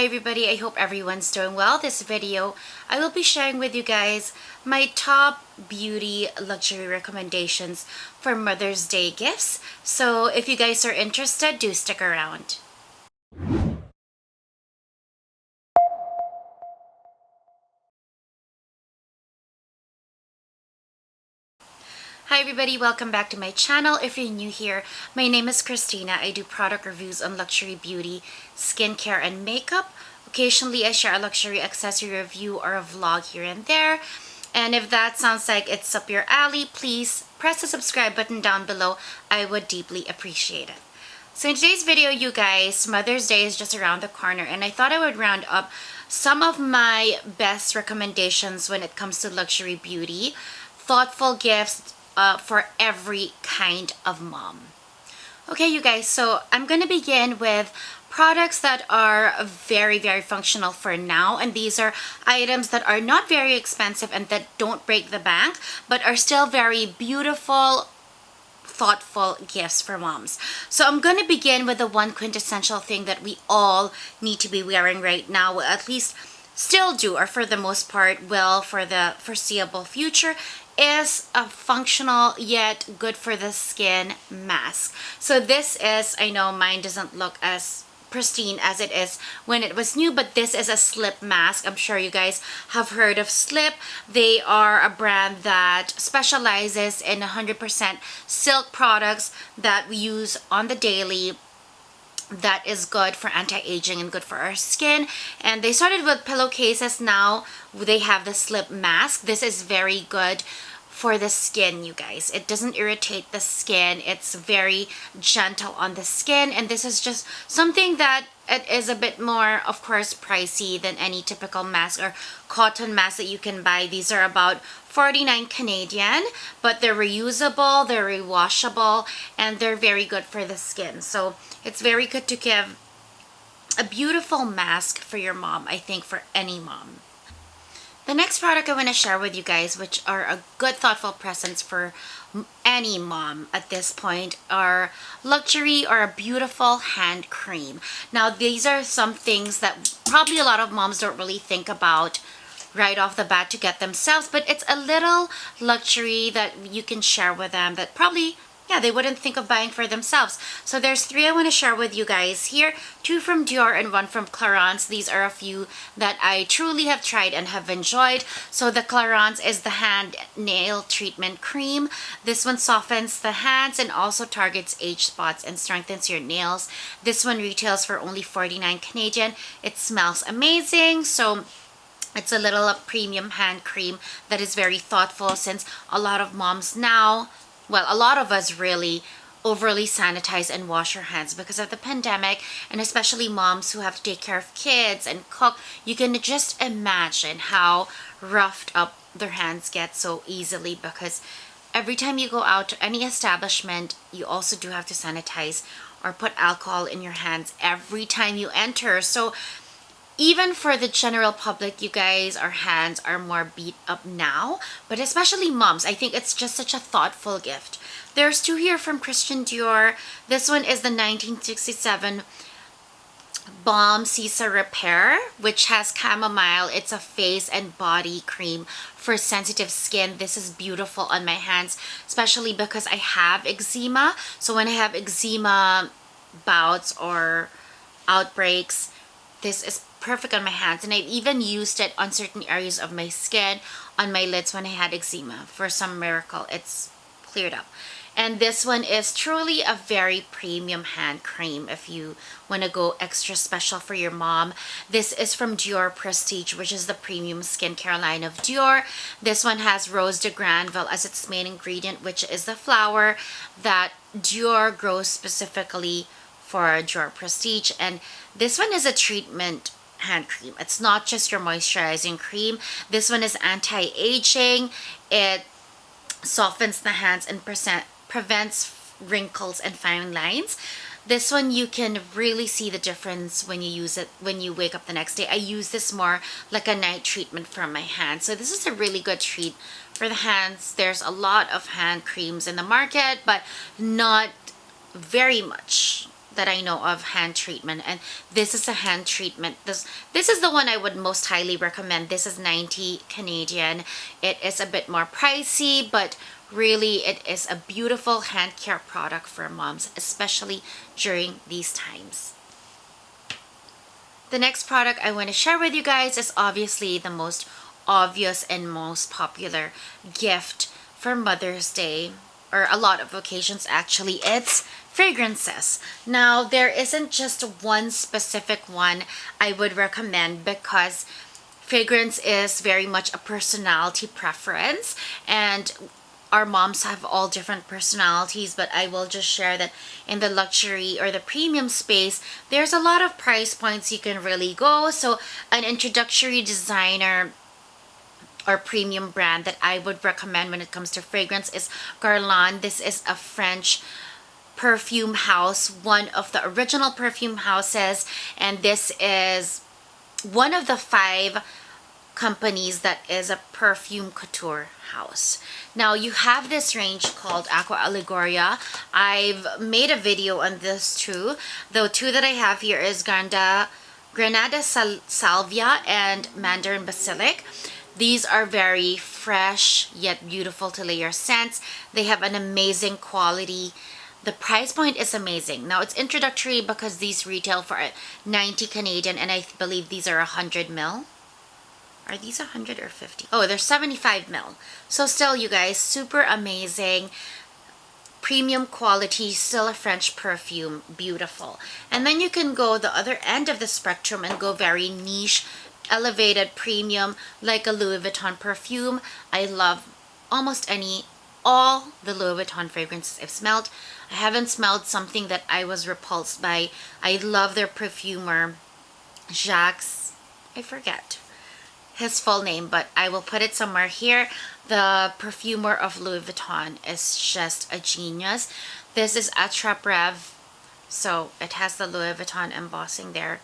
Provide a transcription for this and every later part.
Hi everybody, I hope everyone's doing well. This video, I will be sharing with you guys my top beauty luxury recommendations for Mother's Day gifts. So if you guys are interested, do stick around. Hi everybody, welcome back to my channel. If you're new here, my name is Christina. I do product reviews on luxury beauty, skincare, and makeup. Occasionally, I share a luxury accessory review or a vlog here and there. And if that sounds like it's up your alley, please press the subscribe button down below. I would deeply appreciate it. So in today's video, you guys, Mother's Day is just around the corner, and I thought I would round up some of my best recommendations when it comes to luxury beauty, thoughtful gifts for every kind of mom. Okay, you guys, so I'm going to begin with products that are very, very functional for now. And these are items that are not very expensive and that don't break the bank, but are still very beautiful, thoughtful gifts for moms. So I'm going to begin with the one quintessential thing that we all need to be wearing right now, or at least still do, or for the most part will for the foreseeable future, is a functional yet good for the skin mask. So this is, I know mine doesn't look as pristine as it is when it was new, but this is a Slip mask. I'm sure you guys have heard of Slip. They are a brand that specializes in 100% silk products that we use on the daily, that is good for anti-aging and good for our skin. And they started with pillowcases. Now they have the Slip mask. This is very good for the skin, you guys. It doesn't irritate the skin. It's very gentle on the skin, and this is just something that it is a bit more, of course, pricey than any typical mask or cotton mask that you can buy. These are about 49 Canadian, but they're reusable, they're rewashable, and they're very good for the skin. So it's very good to give a beautiful mask for your mom, I think, for any mom. The next product I want to share with you guys, which are a good thoughtful presents for any mom at this point, are luxury or a beautiful hand cream. Now these are some things that probably a lot of moms don't really think about right off the bat to get themselves, but it's a little luxury that you can share with them that probably, yeah, they wouldn't think of buying for themselves. So there's three I want to share with you guys here. Two from Dior and one from Clarins. These are a few that I truly have tried and have enjoyed. So the Clarins is the hand nail treatment cream. This one softens the hands and also targets age spots and strengthens your nails. This one retails for only 49 Canadian. It smells amazing. So it's a little premium hand cream that is very thoughtful, since a lot of moms now, well, a lot of us really overly sanitize and wash our hands because of the pandemic, and especially moms who have to take care of kids and cook. You can just imagine how roughed up their hands get so easily, because every time you go out to any establishment, you also do have to sanitize or put alcohol in your hands every time you enter. So even for the general public, you guys, our hands are more beat up now, but especially moms, I think it's just such a thoughtful gift. There's two here from Christian Dior. This one is the 1967 Balm Cisa Repair, which has chamomile. It's a face and body cream for sensitive skin. This is beautiful on my hands, especially because I have eczema. So when I have eczema bouts or outbreaks, this is perfect on my hands. And I've even used it on certain areas of my skin, on my lids when I had eczema. For some miracle, it's cleared up. And this one is truly a very premium hand cream if you want to go extra special for your mom. This is from Dior Prestige, which is the premium skincare line of Dior. This one has Rose de Granville as its main ingredient, which is the flower that Dior grows specifically for Dior Prestige. And this one is a treatment hand cream. It's not just your moisturizing cream. This one is anti-aging. It softens the hands and prevents wrinkles and fine lines. This one, you can really see the difference when you use it when you wake up the next day. I use this more like a night treatment for my hands. So this is a really good treat for the hands. There's a lot of hand creams in the market, but not very much that I know of hand treatment, and this is a hand treatment. This is the one I would most highly recommend. This is 90 Canadian. It is a bit more pricey, but really it is a beautiful hand care product for moms, especially during these times. The next product I want to share with you guys is obviously the most obvious and most popular gift for Mother's Day, or a lot of occasions actually. It's fragrances. Now, there isn't just one specific one I would recommend, because fragrance is very much a personality preference, and our moms have all different personalities. But I will just share that in the luxury or the premium space, there's a lot of price points you can really go. So an introductory designer or premium brand that I would recommend when it comes to fragrance is Guerlain. This is a French perfume house, one of the original perfume houses, and this is one of the 5 companies that is a perfume couture house. Now, you have this range called Aqua Allegoria. I've made a video on this too. The 2 that I have here is Granada Salvia and Mandarin Basilic. These are very fresh yet beautiful to layer scents. They have an amazing quality. The price point is amazing. Now, it's introductory because these retail for 90 Canadian, and I believe these are 100 ml. Are these 100 or 50? Oh, they're 75 ml. So still, you guys, super amazing. Premium quality, still a French perfume, beautiful. And then you can go the other end of the spectrum and go very niche, elevated premium, like a Louis Vuitton perfume. I love all the Louis Vuitton fragrances I've smelled. I haven't smelled something that I was repulsed by. I love their perfumer, Jacques, I forget his full name, but I will put it somewhere here. The perfumer of Louis Vuitton is just a genius. This is Attrap Reves, so it has the Louis Vuitton embossing there.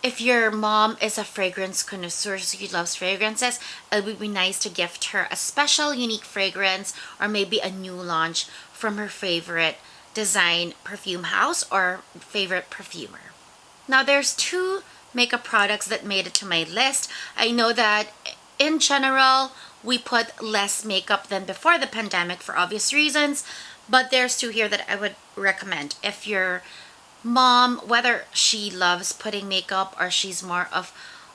If your mom is a fragrance connoisseur, she loves fragrances, it would be nice to gift her a special unique fragrance, or maybe a new launch from her favorite design perfume house or favorite perfumer. Now, there's 2 makeup products that made it to my list. I know that in general we put less makeup than before the pandemic for obvious reasons, but there's 2 here that I would recommend. If your mom, whether she loves putting makeup or she's more of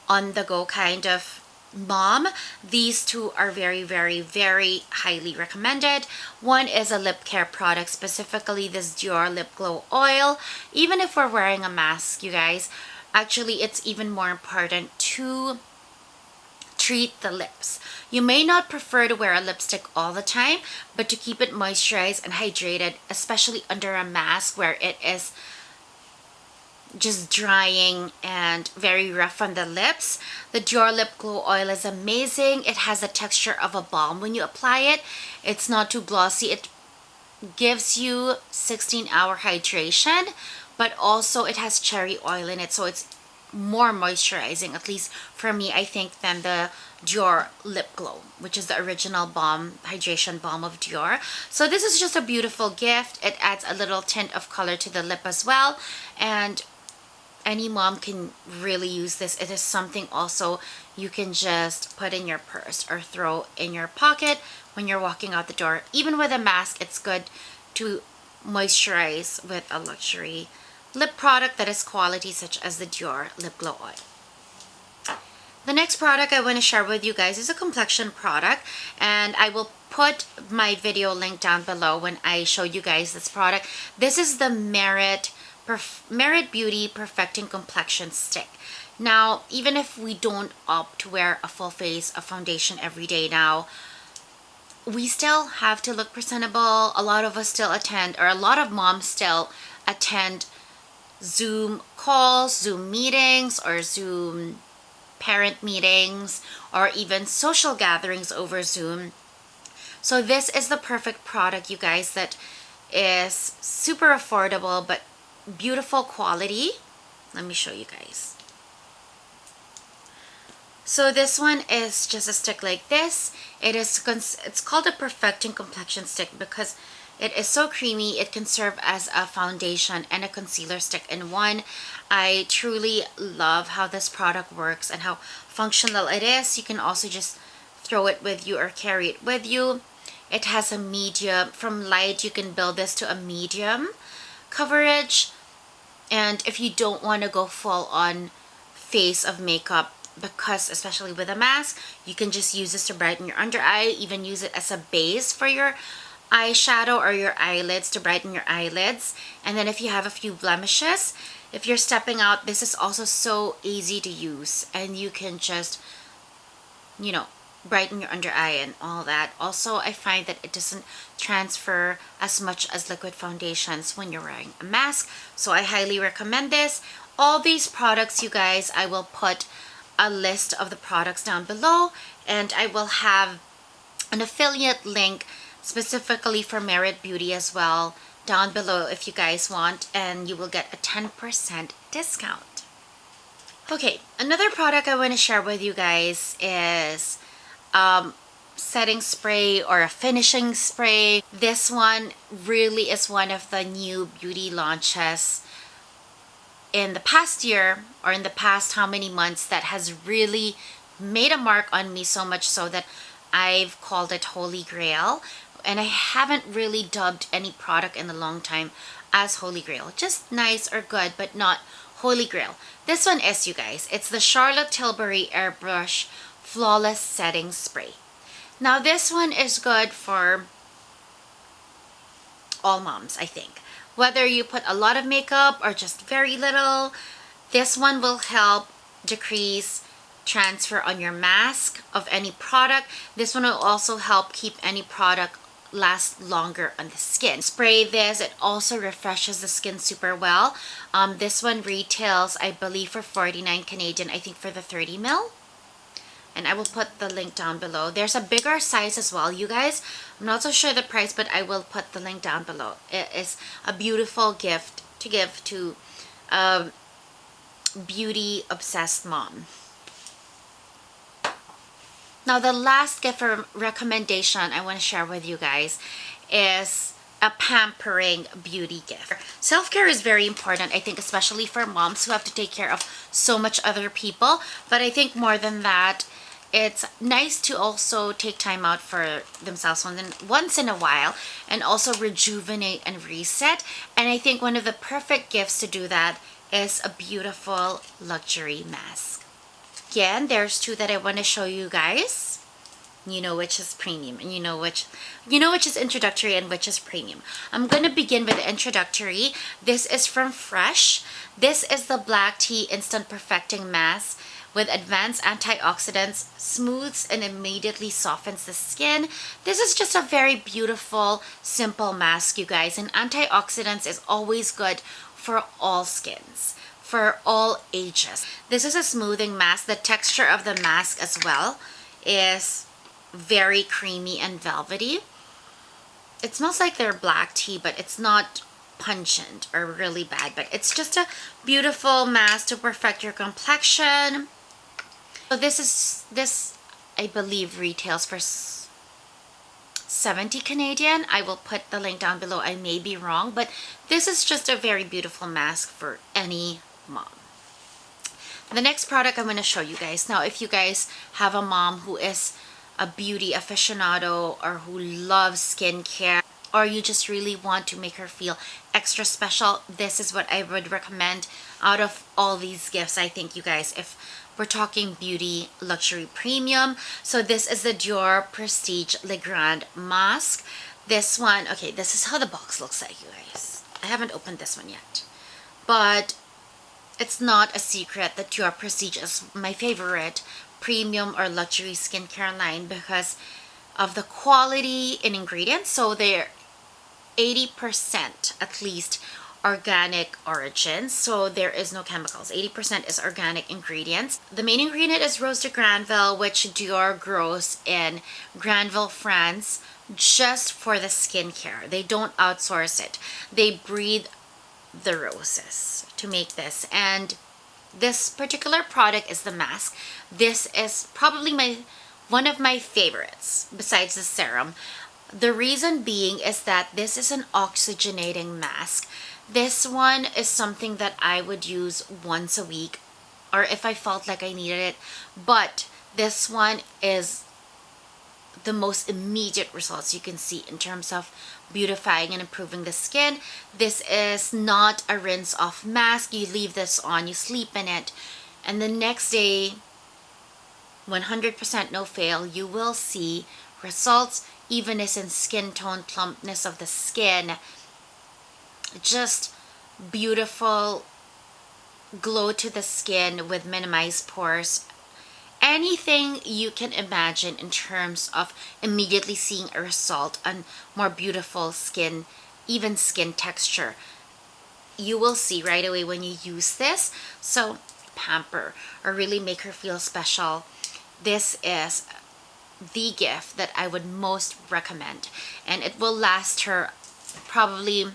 on the go kind of mom, these 2 are very, very, very highly recommended. One is a lip care product, specifically this Dior Lip Glow Oil. Even if we're wearing a mask, you guys, actually it's even more important to treat the lips. You may not prefer to wear a lipstick all the time, but to keep it moisturized and hydrated, especially under a mask where it is just drying and very rough on the lips, the Dior Lip Glow Oil is amazing. It has the texture of a balm when you apply it. It's not too glossy. It gives you 16-hour hydration, but also it has cherry oil in it, so it's more moisturizing, at least for me, I think, than the Dior Lip Glow, which is the original balm, hydration balm of Dior. So this is just a beautiful gift. It adds a little tint of color to the lip as well, and any mom can really use this. It is something also you can just put in your purse or throw in your pocket when you're walking out the door. Even with a mask, it's good to moisturize with a luxury lip product that is quality, such as the Dior Lip Glow Oil. The next product I want to share with you guys is a complexion product, and I will put my video link down below when I show you guys this product. This is the Merit Beauty Perfecting Complexion Stick. Now, even if we don't opt to wear a full face of foundation every day now, we still have to look presentable. A lot of us still attend, or a lot of moms still attend Zoom calls, Zoom meetings, or Zoom parent meetings, or even social gatherings over Zoom. So this is the perfect product, you guys, that is super affordable but beautiful quality. Let me show you guys. So this one is just a stick like this. It's called a Perfecting Complexion Stick because It is so creamy. It can serve as a foundation and a concealer stick in one. I truly love how this product works and how functional it is. You can also just throw it with you or carry it with you. It has a medium. From light, you can build this to a medium coverage. And if you don't want to go full on face of makeup, because especially with a mask, you can just use this to brighten your under eye, even use it as a base for your eyeshadow or your eyelids to brighten your eyelids. And then if you have a few blemishes, if you're stepping out, this is also so easy to use, and you can just, you know, brighten your under eye and all that. Also, I find that it doesn't transfer as much as liquid foundations when you're wearing a mask, so I highly recommend this. All these products, you guys, I will put a list of the products down below, and I will have an affiliate link specifically for Merit Beauty as well down below if you guys want, and you will get a 10% discount. Okay, another product I want to share with you guys is setting spray or a finishing spray. This one really is one of the new beauty launches in the past year, or in the past how many months, that has really made a mark on me, so much so that I've called it Holy Grail. And I haven't really dubbed any product in a long time as Holy Grail. Just nice or good, but not Holy Grail. This one is, you guys, it's the Charlotte Tilbury Airbrush Flawless Setting Spray. Now this one is good for all moms, I think. Whether you put a lot of makeup or just very little, this one will help decrease transfer on your mask of any product. This one will also help keep any product last longer on the skin. Spray this, it also refreshes the skin super well. This one retails, I believe, for 49 Canadian, I think, for the 30 ml. And I will put the link down below. There's a bigger size as well, you guys. I'm not so sure the price, but I will put the link down below. It is a beautiful gift to give to a beauty obsessed mom. Now the last gift or recommendation I want to share with you guys is a pampering beauty gift. Self-care is very important, I think, especially for moms who have to take care of so much other people. But I think more than that, it's nice to also take time out for themselves once in a while, and also rejuvenate and reset. And I think one of the perfect gifts to do that is a beautiful luxury mask. Again, there's two that I want to show you guys. You know which is premium, and you know which is introductory and which is premium. I'm going to begin with the introductory. This is from Fresh. This is the Black Tea Instant Perfecting Mask with advanced antioxidants, smooths and immediately softens the skin. This is just a very beautiful, simple mask, you guys. And antioxidants is always good for all skins, for all ages. This is a smoothing mask. The texture of the mask as well is very creamy and velvety. It smells like their black tea, but it's not pungent or really bad, but it's just a beautiful mask to perfect your complexion. So this I believe retails for 70 Canadian. I will put the link down below. I may be wrong, but this is just a very beautiful mask for any mom. The next product I'm going to show you guys. Now, if you guys have a mom who is a beauty aficionado or who loves skincare, or you just really want to make her feel extra special, this is what I would recommend out of all these gifts, I think, you guys, if we're talking beauty luxury premium. So this is the Dior Prestige Le Grand Mask. This one, okay, this is how the box looks like, you guys. I haven't opened this one yet, but it's not a secret that Dior Prestige is my favorite premium or luxury skincare line because of the quality in ingredients. So they're 80% at least organic origins, so there is no chemicals. 80% is organic ingredients. The main ingredient is Rose de Granville, which Dior grows in Granville, France, just for the skincare. They don't outsource it. They breed the roses to make this. And this particular product is the mask. This is probably one of my favorites besides the serum. The reason being is that this is an oxygenating mask. This one is something that I would use once a week, or if I felt like I needed it. But this one is the most immediate results you can see in terms of beautifying and improving the skin. This is not a rinse off mask. You leave this on, you sleep in it, and the next day, 100% no fail, you will see results, even as in skin tone, plumpness of the skin, just beautiful glow to the skin with minimized pores. Anything you can imagine in terms of immediately seeing a result and more beautiful skin, even skin texture, you will see right away when you use this. So pamper or really make her feel special. This is the gift that I would most recommend, and it will last her probably,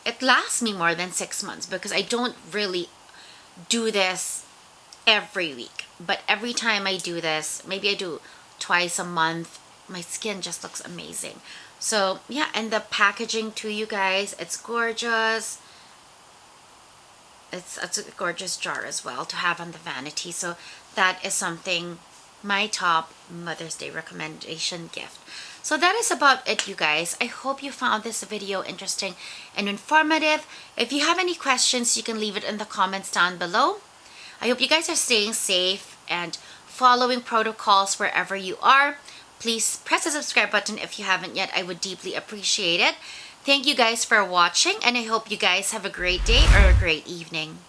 it lasts me more than 6 months because I don't really do this every week, but every time I do this, maybe I do twice a month, my skin just looks amazing. So yeah, and the packaging too, you guys, it's gorgeous. It's a gorgeous jar as well to have on the vanity. So that is something, my top Mother's Day recommendation gift. So that is about it, you guys. I hope you found this video interesting and informative. If you have any questions, you can leave it in the comments down below. I hope you guys are staying safe and following protocols wherever you are. Please press the subscribe button if you haven't yet. I would deeply appreciate it. Thank you guys for watching, and I hope you guys have a great day or a great evening.